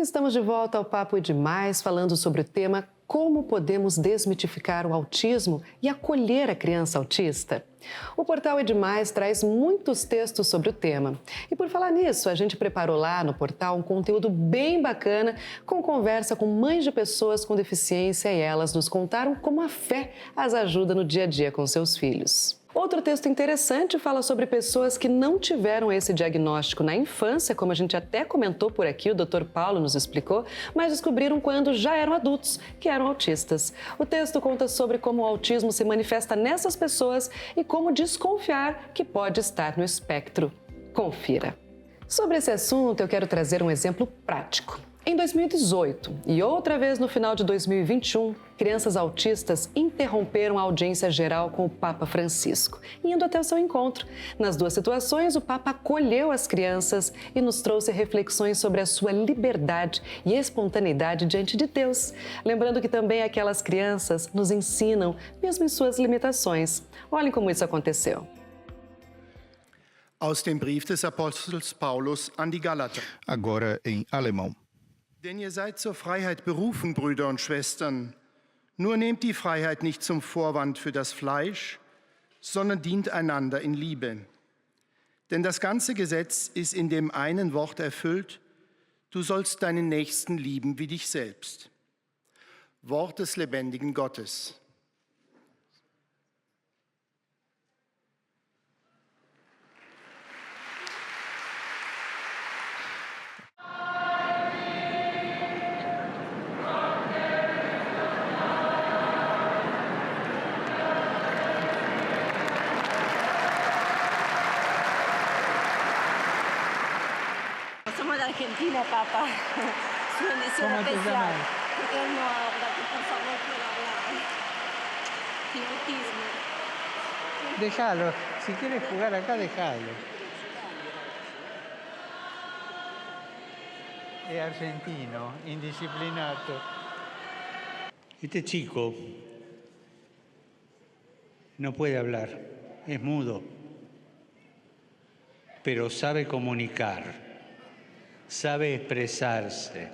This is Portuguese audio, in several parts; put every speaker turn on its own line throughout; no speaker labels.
Estamos de volta ao Papo e Demais, falando sobre o tema como podemos desmitificar o autismo e acolher a criança autista. O portal É Demais traz muitos textos sobre o tema. E por falar nisso, a gente preparou lá no portal um conteúdo bem bacana com conversa com mães de pessoas com deficiência e elas nos contaram como a fé as ajuda no dia a dia com seus filhos. Outro texto interessante fala sobre pessoas que não tiveram esse diagnóstico na infância, como a gente até comentou por aqui, o Dr. Paulo nos explicou, mas descobriram quando já eram adultos, que eram autistas. O texto conta sobre como o autismo se manifesta nessas pessoas e como desconfiar que pode estar no espectro. Confira. Sobre esse assunto, eu quero trazer um exemplo prático. Em 2018 e outra vez no final de 2021, crianças autistas interromperam a audiência geral com o Papa Francisco, indo até o seu encontro. Nas duas situações, o Papa acolheu as crianças e nos trouxe reflexões sobre a sua liberdade e espontaneidade diante de Deus. Lembrando que também aquelas crianças nos ensinam, mesmo em suas limitações. Olhem como isso aconteceu.
Aus dem Brief des Apostels Paulus an die Galater.
Agora em alemão.
Denn ihr seid zur Freiheit berufen, Brüder und Schwestern. Nur nehmt die Freiheit nicht zum Vorwand für das Fleisch, sondern dient einander in Liebe. Denn das ganze Gesetz ist in dem einen Wort erfüllt: Du sollst deinen Nächsten lieben wie dich selbst. Wort des lebendigen Gottes.
Somos de Argentina, papá. Su bendición
¿Cómo te
especial.
llamas?
Porque él no habla, que por favor pueda hablar. Tiene autismo.
Déjalo. Si quieres jugar acá, déjalo. Es argentino, indisciplinato. Este chico no puede hablar, es mudo, pero sabe comunicar, sabe expresarse.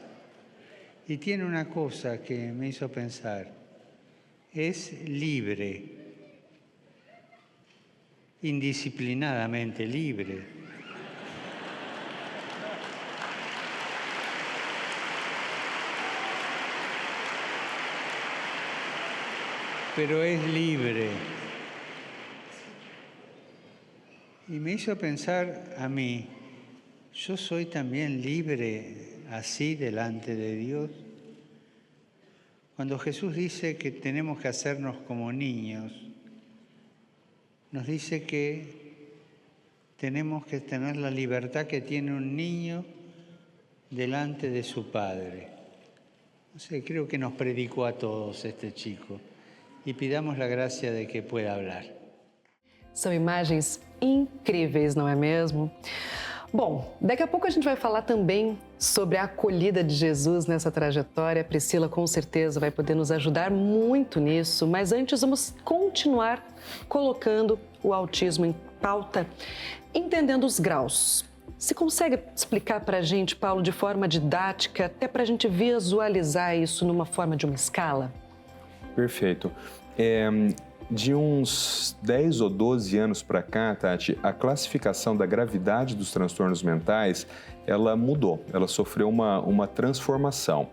Y tiene una cosa que me hizo pensar, es libre, indisciplinadamente libre. Pero es libre. Y me hizo pensar a mí, ¿yo soy también libre así delante de Dios? Cuando Jesús dice que tenemos que hacernos como niños, nos dice que tenemos que tener la libertad que tiene un niño delante de su padre. No sé, creo que nos predicó a todos este chico. E pidamos a graça de que pueda falar.
São imagens incríveis, não é mesmo? Bom, daqui a pouco a gente vai falar também sobre a acolhida de Jesus nessa trajetória. A Priscila com certeza vai poder nos ajudar muito nisso, mas antes vamos continuar colocando o autismo em pauta, entendendo os graus. Você consegue explicar para a gente, Paulo, de forma didática, até para a gente visualizar isso numa forma de uma escala?
Perfeito. De uns 10 ou 12 anos para cá, Tati, a classificação da gravidade dos transtornos mentais, ela mudou, ela sofreu uma transformação.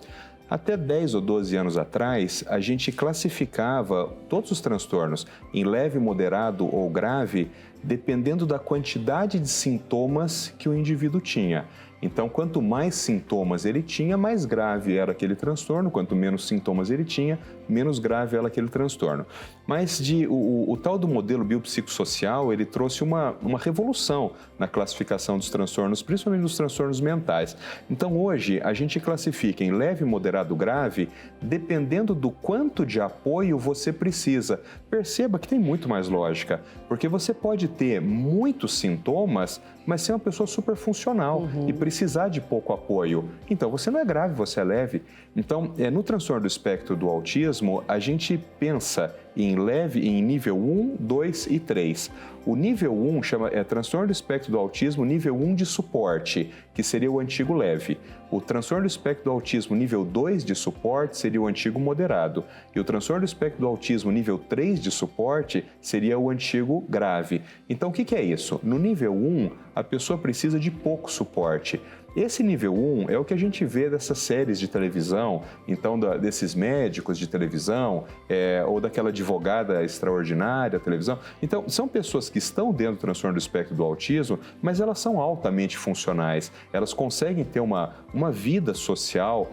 Até 10 ou 12 anos atrás, a gente classificava todos os transtornos em leve, moderado ou grave, dependendo da quantidade de sintomas que o indivíduo tinha. Então, quanto mais sintomas ele tinha, mais grave era aquele transtorno. Quanto menos sintomas ele tinha, menos grave era aquele transtorno. Mas o tal do modelo biopsicossocial, ele trouxe uma revolução na classificação dos transtornos, principalmente dos transtornos mentais. Então, hoje, a gente classifica em leve, moderado, grave, dependendo do quanto de apoio você precisa. Perceba que tem muito mais lógica, porque você pode ter muitos sintomas, mas ser uma pessoa super funcional e precisar de pouco apoio. Então, você não é grave, você é leve. Então, no transtorno do espectro do autismo, a gente pensa em leve em nível 1, 2 e 3. O nível 1 é transtorno do espectro do autismo nível 1 de suporte, que seria o antigo leve. O transtorno do espectro do autismo nível 2 de suporte seria o antigo moderado. E o transtorno do espectro do autismo nível 3 de suporte seria o antigo grave. Então, o que é isso? No nível 1, a pessoa precisa de pouco suporte. Esse nível 1 é o que a gente vê dessas séries de televisão, então desses médicos de televisão, ou daquela advogada extraordinária televisão. Então, são pessoas que estão dentro do transtorno do espectro do autismo, mas elas são altamente funcionais. Elas conseguem ter uma vida social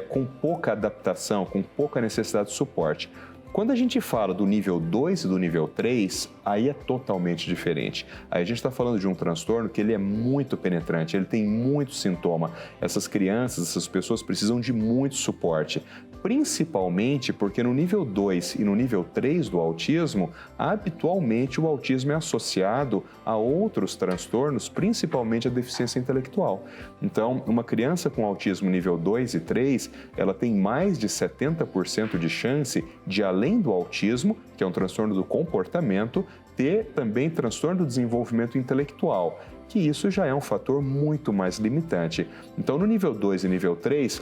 com pouca adaptação, com pouca necessidade de suporte. Quando a gente fala do nível 2 e do nível 3, aí é totalmente diferente. Aí a gente está falando de um transtorno que ele é muito penetrante, ele tem muito sintoma. Essas crianças, essas pessoas precisam de muito suporte. Principalmente porque no nível 2 e no nível 3 do autismo, habitualmente o autismo é associado a outros transtornos, principalmente a deficiência intelectual. Então, uma criança com autismo nível 2 e 3, ela tem mais de 70% de chance de, além do autismo, que é um transtorno do comportamento, ter também transtorno do desenvolvimento intelectual, que isso já é um fator muito mais limitante. Então, no nível 2 e nível 3,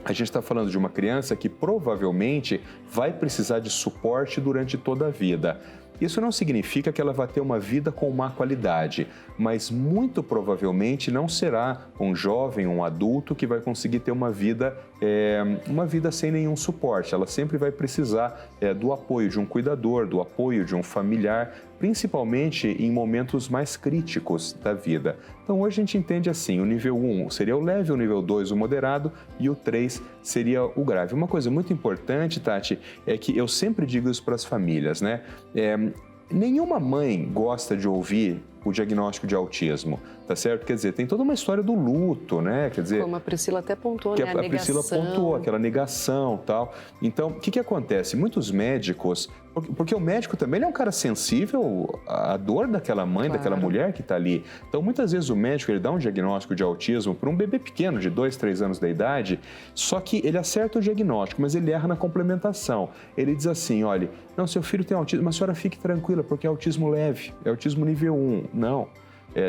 a gente está falando de uma criança que provavelmente vai precisar de suporte durante toda a vida. Isso não significa que ela vai ter uma vida com má qualidade, mas muito provavelmente não será um jovem, um adulto que vai conseguir ter uma vida sem nenhum suporte. Ela sempre vai precisar do apoio de um cuidador, do apoio de um familiar, principalmente em momentos mais críticos da vida. Então hoje a gente entende assim, o nível 1 seria o leve, o nível 2 o moderado e o 3 seria o grave. Uma coisa muito importante, Tati, é que eu sempre digo isso para as famílias, né? Nenhuma mãe gosta de ouvir o diagnóstico de autismo, tá certo? Quer dizer, tem toda uma história do luto, né? Quer dizer,
como a Priscila até pontuou,
que
né?
a Priscila pontuou, aquela negação, tal. Então, o que acontece? Muitos médicos, porque o médico também ele é um cara sensível à dor daquela mãe,
claro,
daquela mulher que está ali. Então, muitas vezes o médico ele dá um diagnóstico de autismo para um bebê pequeno de 2, 3 anos de idade, só que ele acerta o diagnóstico, mas ele erra na complementação. Ele diz assim, olha, não, seu filho tem autismo, mas a senhora fique tranquila, porque é autismo leve, é autismo nível 1. Não.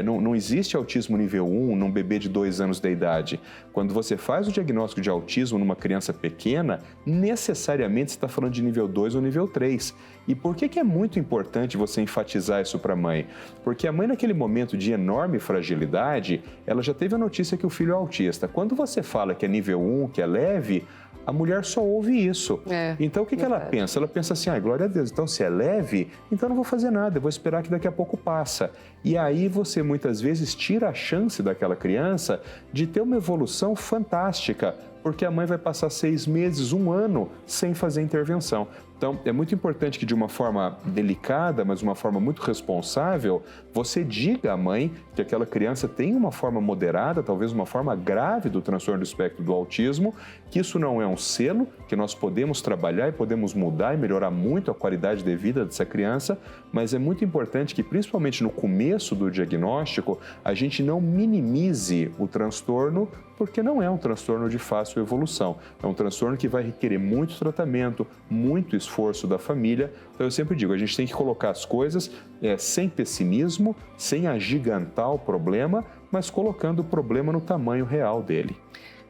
Não existe autismo nível 1 num bebê de 2 anos de idade. Quando você faz o diagnóstico de autismo numa criança pequena, necessariamente você está falando de nível 2 ou nível 3. E por que é muito importante você enfatizar isso para a mãe? Porque a mãe, naquele momento de enorme fragilidade, ela já teve a notícia que o filho é autista. Quando você fala que é nível 1, que é leve, a mulher só ouve isso. Então, o que ela pensa? Ela pensa assim, glória a Deus, então se é leve, então não vou fazer nada, eu vou esperar que daqui a pouco passa. E aí você, muitas vezes, tira a chance daquela criança de ter uma evolução fantástica, porque a mãe vai passar 6 meses, 1 ano, sem fazer intervenção. Então, é muito importante que de uma forma delicada, mas uma forma muito responsável, você diga à mãe que aquela criança tem uma forma moderada, talvez uma forma grave do transtorno do espectro do autismo, que isso não é um selo, que nós podemos trabalhar e podemos mudar e melhorar muito a qualidade de vida dessa criança, mas é muito importante que, principalmente no começo do diagnóstico, a gente não minimize o transtorno, porque não é um transtorno de fácil evolução. É um transtorno que vai requerer muito tratamento, muito esforço da família. Então eu sempre digo, a gente tem que colocar as coisas sem pessimismo, sem agigantar o problema, mas colocando o problema no tamanho real dele.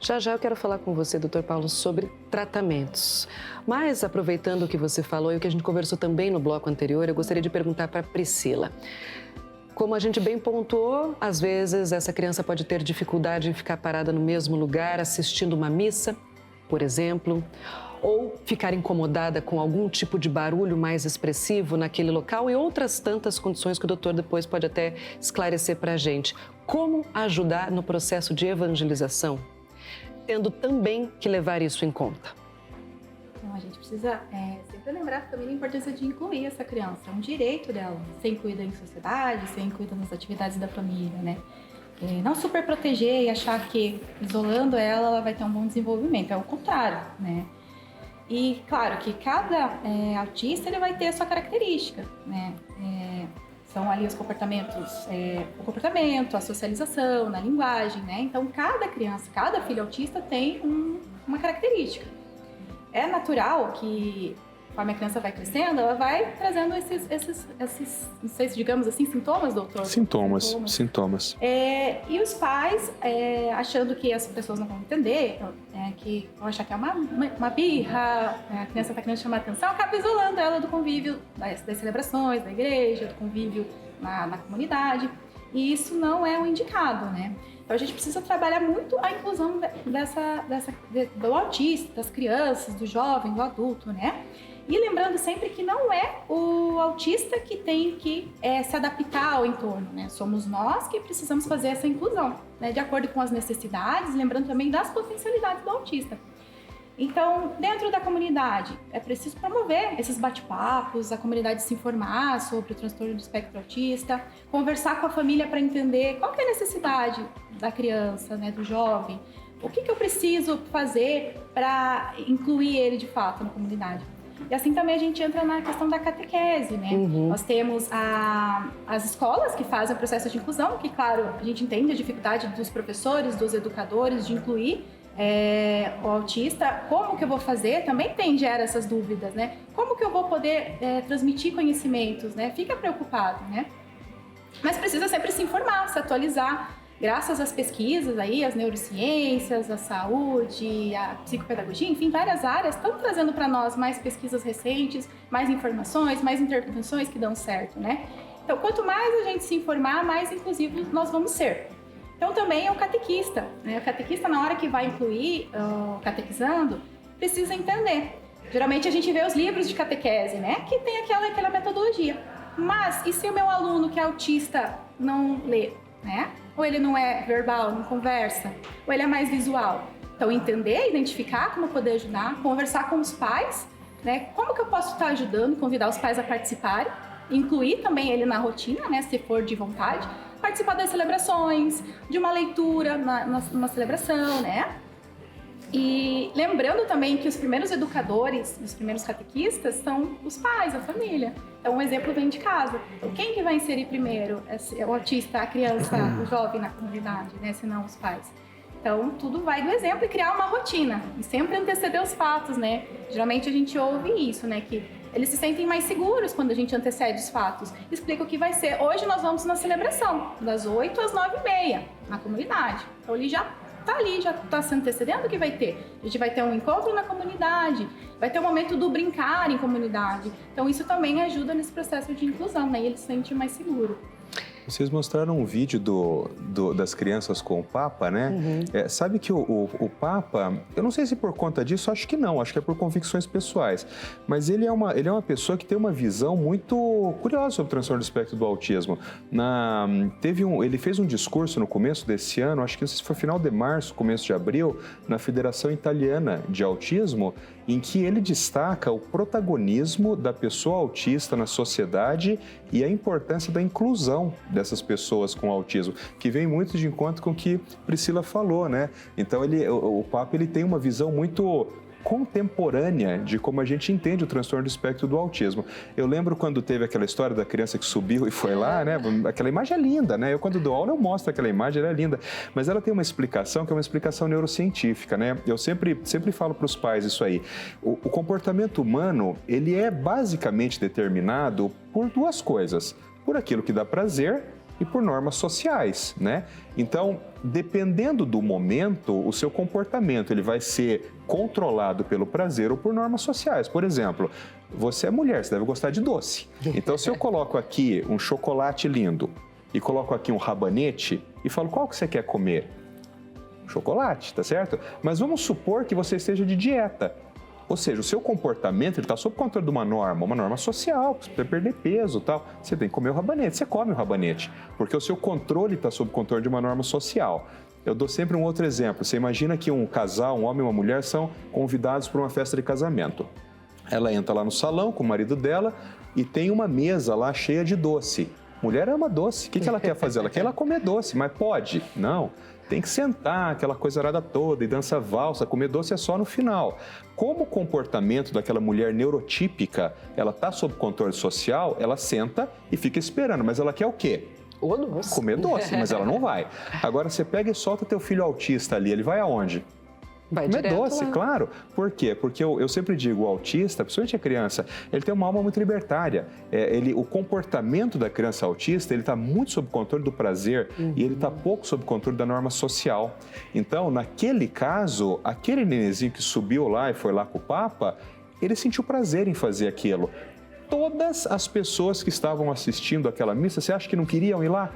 Já eu quero falar com você, Dr. Paulo, sobre tratamentos. Mas, aproveitando o que você falou e o que a gente conversou também no bloco anterior, eu gostaria de perguntar para a Priscila. Como a gente bem pontuou, às vezes essa criança pode ter dificuldade em ficar parada no mesmo lugar assistindo uma missa, por exemplo, ou ficar incomodada com algum tipo de barulho mais expressivo naquele local e outras tantas condições que o doutor depois pode até esclarecer para a gente. Como ajudar no processo de evangelização, tendo também que levar isso em conta?
Então, a gente precisa sempre lembrar também da importância de incluir essa criança. É um direito dela, ser incluída em sociedade, ser incluída nas atividades da família, né? Não super proteger e achar que isolando ela vai ter um bom desenvolvimento. É o contrário, né? E claro que cada autista ele vai ter a sua característica, né? São ali os comportamentos, o comportamento, a socialização, na linguagem, né? Então, cada criança, cada filho autista tem uma característica. É natural que, conforme a criança vai crescendo, ela vai trazendo esses não sei se digamos assim, sintomas, doutor?
Sintomas.
E os pais, achando que as pessoas não vão entender, que vão achar que é uma birra, a criança está querendo chamar a atenção, acaba isolando ela do convívio das celebrações, da igreja, do convívio na comunidade. E isso não é o indicado, né? Então a gente precisa trabalhar muito a inclusão do autista, das crianças, do jovem, do adulto, né? E lembrando sempre que não é o autista que tem que se adaptar ao entorno, né? Somos nós que precisamos fazer essa inclusão, né? De acordo com as necessidades, lembrando também das potencialidades do autista. Então, dentro da comunidade, é preciso promover esses bate-papos, a comunidade se informar sobre o transtorno do espectro autista, conversar com a família para entender qual que é a necessidade da criança, né, do jovem, o que eu preciso fazer para incluir ele de fato na comunidade. E assim também a gente entra na questão da catequese, né? Nós temos as escolas que fazem o processo de inclusão, que, claro, a gente entende a dificuldade dos professores, dos educadores de incluir o autista. Como que eu vou fazer? Também gera essas dúvidas, né? Como que eu vou poder transmitir conhecimentos, né? Fica preocupado, né? Mas precisa sempre se informar, se atualizar. Graças às pesquisas aí, as neurociências, a saúde, a psicopedagogia, enfim, várias áreas estão trazendo para nós mais pesquisas recentes, mais informações, mais intervenções que dão certo, né? Então, quanto mais a gente se informar, mais inclusivos nós vamos ser. Então, também é o catequista, né? O catequista, na hora que vai incluir o catequizando, precisa entender. Geralmente a gente vê os livros de catequese, né? Que tem aquela metodologia. Mas, e se o meu aluno que é autista não lê, né? Ou ele não é verbal, não conversa, ou ele é mais visual. Então, entender, identificar como poder ajudar, conversar com os pais, né? Como que eu posso estar ajudando, convidar os pais a participarem, incluir também ele na rotina, né? Se for de vontade, participar das celebrações, de uma leitura numa celebração, né? E lembrando também que os primeiros educadores, os primeiros catequistas são os pais, a família. Então, um exemplo vem de casa. Então, quem que vai inserir primeiro o autista, a criança, o jovem na comunidade, né? Se não os pais. Então, tudo vai do exemplo e criar uma rotina. E sempre anteceder os fatos, né? Geralmente a gente ouve isso, né? Que eles se sentem mais seguros quando a gente antecede os fatos. Explica o que vai ser. Hoje nós vamos na celebração, das 8 às 9h30, na comunidade. Então, ele já está se antecedendo o que vai ter. A gente vai ter um encontro na comunidade, vai ter um momento do brincar em comunidade. Então, isso também ajuda nesse processo de inclusão, né? E ele se sente mais seguro.
Vocês mostraram um vídeo das crianças com o Papa, né? Sabe que o Papa, eu não sei se por conta disso, acho que não, acho que é por convicções pessoais, mas ele é uma pessoa que tem uma visão muito curiosa sobre o transtorno do espectro do autismo. Ele fez um discurso no começo desse ano, acho que não sei se foi final de março, começo de abril, na Federação Italiana de Autismo, em que ele destaca o protagonismo da pessoa autista na sociedade e a importância da inclusão dessas pessoas com autismo, que vem muito de encontro com o que Priscila falou, né? Então, o Papa tem uma visão muito contemporânea de como a gente entende o transtorno do espectro do autismo. Eu lembro quando teve aquela história da criança que subiu e foi lá, né? Aquela imagem é linda, né? Eu, quando dou aula, eu mostro aquela imagem, ela é linda. Mas ela tem uma explicação que é uma explicação neurocientífica, né? Eu sempre falo para os pais isso aí. O comportamento humano, ele é basicamente determinado por duas coisas. Por aquilo que dá prazer e por normas sociais, né? Então, dependendo do momento, o seu comportamento ele vai ser controlado pelo prazer ou por normas sociais. Por exemplo, você é mulher, você deve gostar de doce. Então, se eu coloco aqui um chocolate lindo e coloco aqui um rabanete e falo, qual que você quer comer? Chocolate, tá certo? Mas vamos supor que você esteja de dieta. Ou seja, o seu comportamento está sob controle de uma norma social, você precisa perder peso e tal. Você tem que comer o rabanete, você come o rabanete, porque o seu controle está sob controle de uma norma social. Eu dou sempre um outro exemplo. Você imagina que um casal, um homem e uma mulher, são convidados para uma festa de casamento. Ela entra lá no salão com o marido dela e tem uma mesa lá cheia de doce. Mulher ama doce. O que ela quer fazer? Ela quer comer doce, mas pode? Não. Tem que sentar, aquela coisa arada toda, e dança valsa, comer doce é só no final. Como o comportamento daquela mulher neurotípica, ela está sob controle social, ela senta e fica esperando, mas ela quer o quê?
O doce.
Comer doce, mas ela não vai. Agora, você pega e solta teu filho autista ali, ele vai aonde?
Vai
Comer
direto
doce,
lá.
claro. Por quê? Porque eu sempre digo, o autista, principalmente a criança, ele tem uma alma muito libertária. O comportamento da criança autista, ele está muito sob controle do prazer e ele está pouco sob controle da norma social. Então, naquele caso, aquele nenenzinho que subiu lá e foi lá com o Papa, ele sentiu prazer em fazer aquilo. Todas as pessoas que estavam assistindo aquela missa, você acha que não queriam ir lá?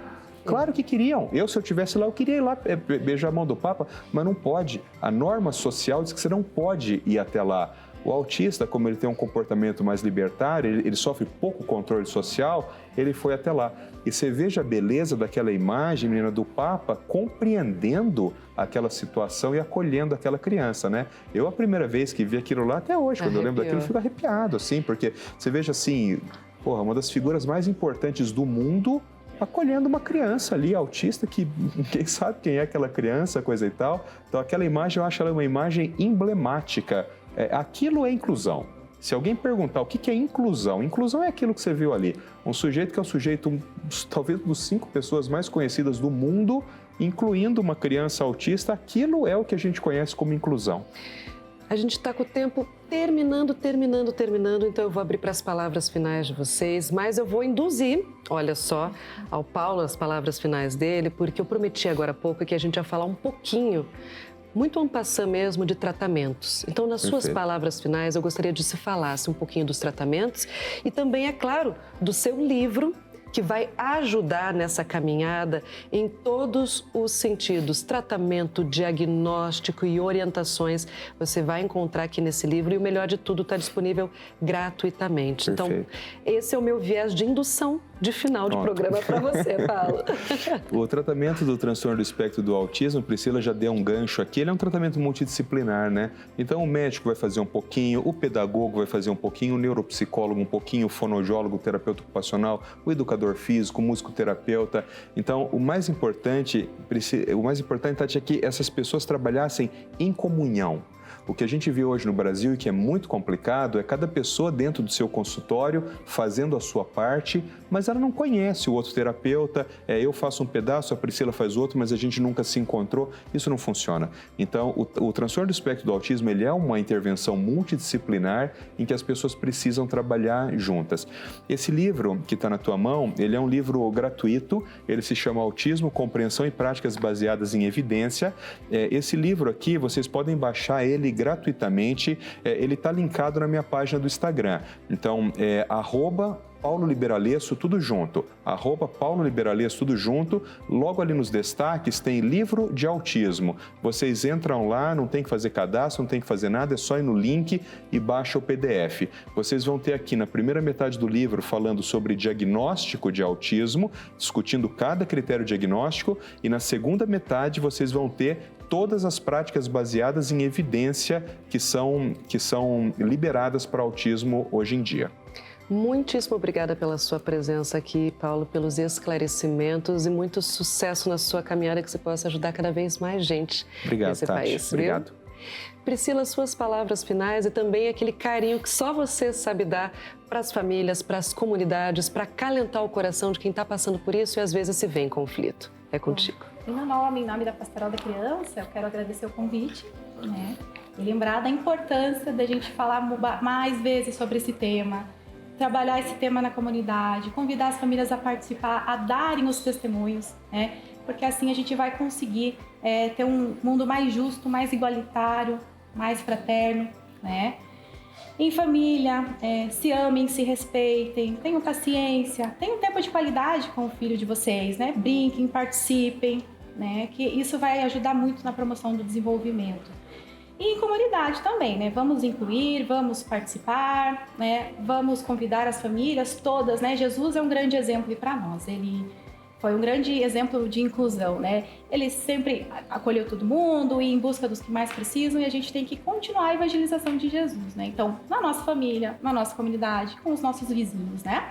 Claro que queriam. Se eu estivesse lá, eu queria ir lá beijar a mão do Papa, mas não pode. A norma social diz que você não pode ir até lá. O autista, como ele tem um comportamento mais libertário, ele sofre pouco controle social, ele foi até lá. E você veja a beleza daquela imagem, menina, do Papa compreendendo aquela situação e acolhendo aquela criança, né? Eu, a primeira vez que vi aquilo lá, até hoje, quando eu lembro daquilo, eu fico arrepiado, assim, porque você veja assim, uma das figuras mais importantes do mundo acolhendo uma criança ali, autista, que quem sabe quem é aquela criança, coisa e tal. Então, aquela imagem, eu acho ela uma imagem emblemática. Aquilo é inclusão. Se alguém perguntar o que é inclusão, inclusão é aquilo que você viu ali. Um sujeito que é um sujeito, talvez, dos 5 pessoas mais conhecidas do mundo, incluindo uma criança autista, aquilo é o que a gente conhece como inclusão.
A gente está com o tempo terminando, então eu vou abrir para as palavras finais de vocês, mas eu vou induzir, olha só, ao Paulo as palavras finais dele, porque eu prometi agora há pouco que a gente ia falar um pouquinho, muito en passant mesmo, de tratamentos. Então, nas suas palavras finais, eu gostaria de se falasse um pouquinho dos tratamentos e também, é claro, do seu livro, que vai ajudar nessa caminhada em todos os sentidos. Tratamento, diagnóstico e orientações você vai encontrar aqui nesse livro e o melhor de tudo, está disponível gratuitamente.
Perfeito.
Então, esse é o meu viés de indução de final de programa para você, Paulo.
O tratamento do transtorno do espectro do autismo, Priscila já deu um gancho aqui, ele é um tratamento multidisciplinar, né? Então, o médico vai fazer um pouquinho, o pedagogo vai fazer um pouquinho, o neuropsicólogo um pouquinho, o fonoaudiólogo, o terapeuta ocupacional, o educador físico, o musicoterapeuta. Então, o mais importante, Tati, é que essas pessoas trabalhassem em comunhão. O que a gente vê hoje no Brasil e que é muito complicado é cada pessoa dentro do seu consultório fazendo a sua parte, mas ela não conhece o outro terapeuta, eu faço um pedaço, a Priscila faz outro, mas a gente nunca se encontrou, isso não funciona. Então, o transtorno do espectro do autismo, ele é uma intervenção multidisciplinar em que as pessoas precisam trabalhar juntas. Esse livro que está na tua mão, ele é um livro gratuito, ele se chama Autismo, Compreensão e Práticas Baseadas em Evidência. Esse livro aqui, vocês podem baixar ele gratuitamente, ele está linkado na minha página do Instagram. Então, @Paulo Liberalesso, tudo junto. @Paulo Liberalesso, tudo junto. Logo ali nos destaques tem livro de autismo. Vocês entram lá, não tem que fazer cadastro, não tem que fazer nada, é só ir no link e baixa o PDF. Vocês vão ter aqui na primeira metade do livro falando sobre diagnóstico de autismo, discutindo cada critério diagnóstico, e na segunda metade vocês vão ter todas as práticas baseadas em evidência que são liberadas para autismo hoje em dia.
Muitíssimo obrigada pela sua presença aqui, Paulo, pelos esclarecimentos e muito sucesso na sua caminhada, que você possa ajudar cada vez mais gente nesse
Tati.
país.
Obrigado.
Viu? Priscila, suas palavras finais e também aquele carinho que só você sabe dar para as famílias, para as comunidades, para acalentar o coração de quem está passando por isso e às vezes se vê em conflito. É contigo.
Em nome da Pastoral da Criança, eu quero agradecer o convite, né? E lembrar da importância da gente falar mais vezes sobre esse tema, trabalhar esse tema na comunidade, convidar as famílias a participar, a darem os testemunhos, né? Porque assim a gente vai conseguir ter um mundo mais justo, mais igualitário, mais fraterno, né? Em família, se amem, se respeitem, tenham paciência, tenham tempo de qualidade com o filho de vocês, né? Brinquem, participem, né? Que isso vai ajudar muito na promoção do desenvolvimento. E em comunidade também, né? Vamos incluir, vamos participar, né? Vamos convidar as famílias todas, né? Jesus é um grande exemplo para nós, ele foi um grande exemplo de inclusão, né? Ele sempre acolheu todo mundo e em busca dos que mais precisam, e a gente tem que continuar a evangelização de Jesus, né? Então, na nossa família, na nossa comunidade, com os nossos vizinhos, né?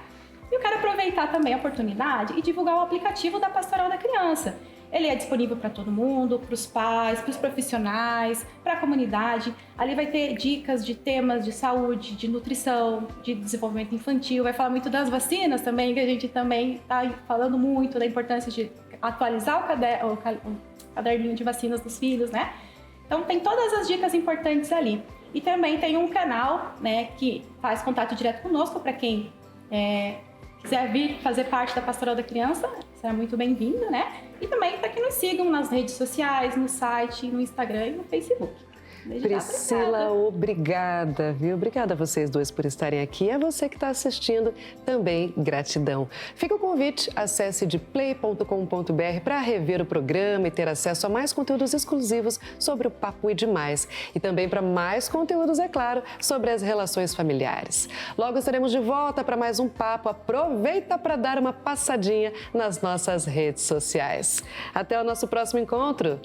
E eu quero aproveitar também a oportunidade e divulgar o aplicativo da Pastoral da Criança. Ele é disponível para todo mundo, para os pais, para os profissionais, para a comunidade. Ali vai ter dicas de temas de saúde, de nutrição, de desenvolvimento infantil. Vai falar muito das vacinas também, que a gente também está falando muito da importância de atualizar o caderninho de vacinas dos filhos, né? Então tem todas as dicas importantes ali. E também tem um canal, né, que faz contato direto conosco para quem quiser vir fazer parte da Pastoral da Criança, será muito bem-vindo, né? E também para que nos sigam nas redes sociais, no site, no Instagram e no Facebook.
Priscila, obrigada, viu? Obrigada a vocês dois por estarem aqui. E a você que está assistindo, também gratidão. Fica o convite, acesse deplay.com.br para rever o programa e ter acesso a mais conteúdos exclusivos sobre o Papo e Demais. E também para mais conteúdos, é claro, sobre as relações familiares. Logo estaremos de volta para mais um papo. Aproveita para dar uma passadinha nas nossas redes sociais. Até o nosso próximo encontro.